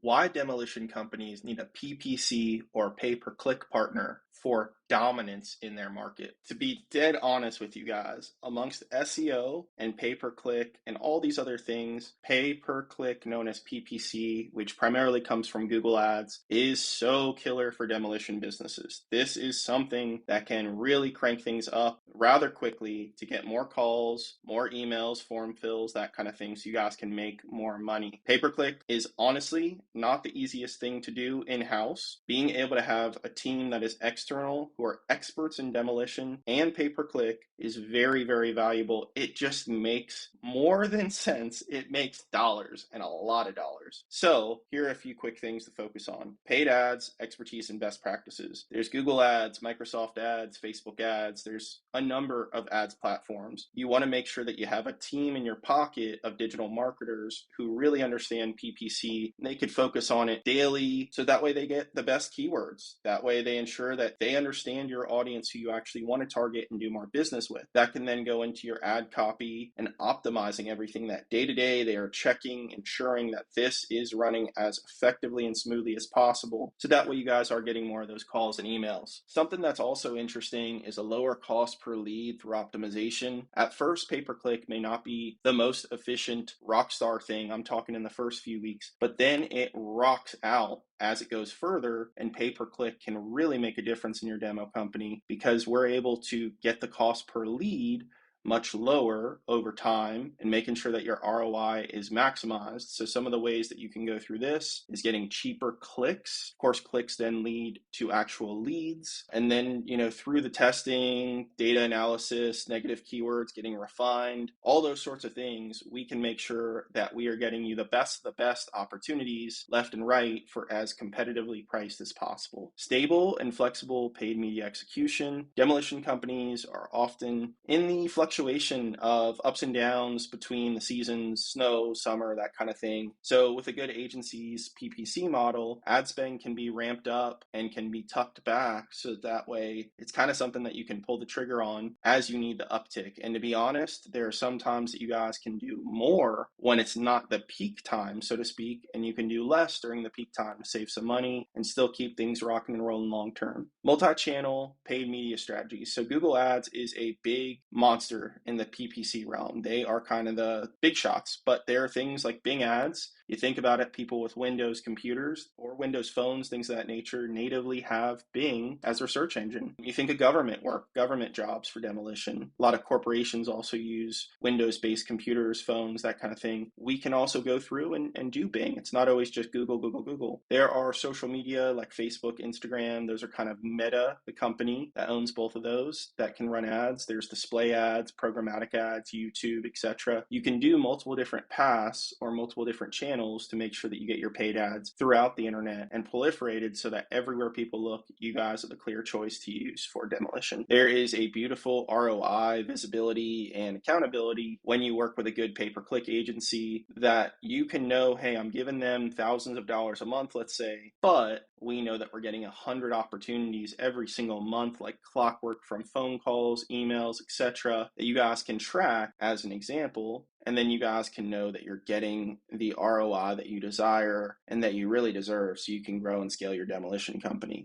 why demolition companies need a PPC or pay-per-click partner for dominance in their market. To be dead honest with you guys, amongst SEO and pay-per-click and all these other things, pay-per-click known as PPC, which primarily comes from Google Ads, is so killer for demolition businesses. This is something that can really crank things up rather quickly to get more calls, more emails, form fills, that kind of thing, so you guys can make more money. Pay-per-click is honestly not the easiest thing to do in-house. Being able to have a team that is external who are experts in demolition and pay-per-click is very, very valuable. It just makes more than sense. It makes dollars, and a lot of dollars. So here are a few quick things to focus on. Paid ads, expertise, and best practices. There's Google Ads, Microsoft Ads, Facebook Ads. There's a number of ads platforms. You want to make sure that you have a team in your pocket of digital marketers who really understand PPC. They could focus on it daily, so that way they get the best keywords. That way they ensure that they understand your audience who you actually want to target and do more business with. That can then go into your ad copy and optimizing everything that day to day they are checking, ensuring that this is running as effectively and smoothly as possible. So that way you guys are getting more of those calls and emails. Something that's also interesting is a lower cost per lead through optimization. At first, pay-per-click may not be the most efficient rock star thing. I'm talking in the first few weeks, but then it rocks out as it goes further, and pay-per-click can really make a difference in your demo company because we're able to get the cost per lead much lower over time and making sure that your ROI is maximized. So some of the ways that you can go through this is getting cheaper clicks. Of course, clicks then lead to actual leads. And then, through the testing, data analysis, negative keywords getting refined, all those sorts of things, we can make sure that we are getting you the best of the best opportunities left and right for as competitively priced as possible. Stable and flexible paid media execution. Demolition companies are often in the fluctuation of ups and downs between the seasons, snow, summer, that kind of thing. So with a good agency's PPC model, ad spend can be ramped up and can be tucked back, so that way it's kind of something that you can pull the trigger on as you need the uptick. And to be honest, there are some times that you guys can do more when it's not the peak time, so to speak, and you can do less during the peak time to save some money and still keep things rocking and rolling long term. Multi-channel paid media strategies. So Google Ads is a big monster in the PPC realm. They are kind of the big shots, but there are things like Bing ads. You think about it, people with Windows computers or Windows phones, things of that nature, natively have Bing as their search engine. You think of government work, government jobs for demolition. A lot of corporations also use Windows-based computers, phones, that kind of thing. We can also go through and do Bing. It's not always just Google, Google, Google. There are social media like Facebook, Instagram. Those are kind of Meta, the company that owns both of those, that can run ads. There's display ads, programmatic ads, YouTube, etc. You can do multiple different paths or multiple different channels to make sure that you get your paid ads throughout the internet and proliferated so that everywhere people look, you guys are the clear choice to use for demolition. There is a beautiful ROI, visibility, and accountability when you work with a good pay-per-click agency that you can know, hey, I'm giving them thousands of dollars a month, let's say, but we know that we're getting 100 opportunities every single month, like clockwork, from phone calls, emails, etc., that you guys can track as an example. And then you guys can know that you're getting the ROI that you desire and that you really deserve, so you can grow and scale your demolition company.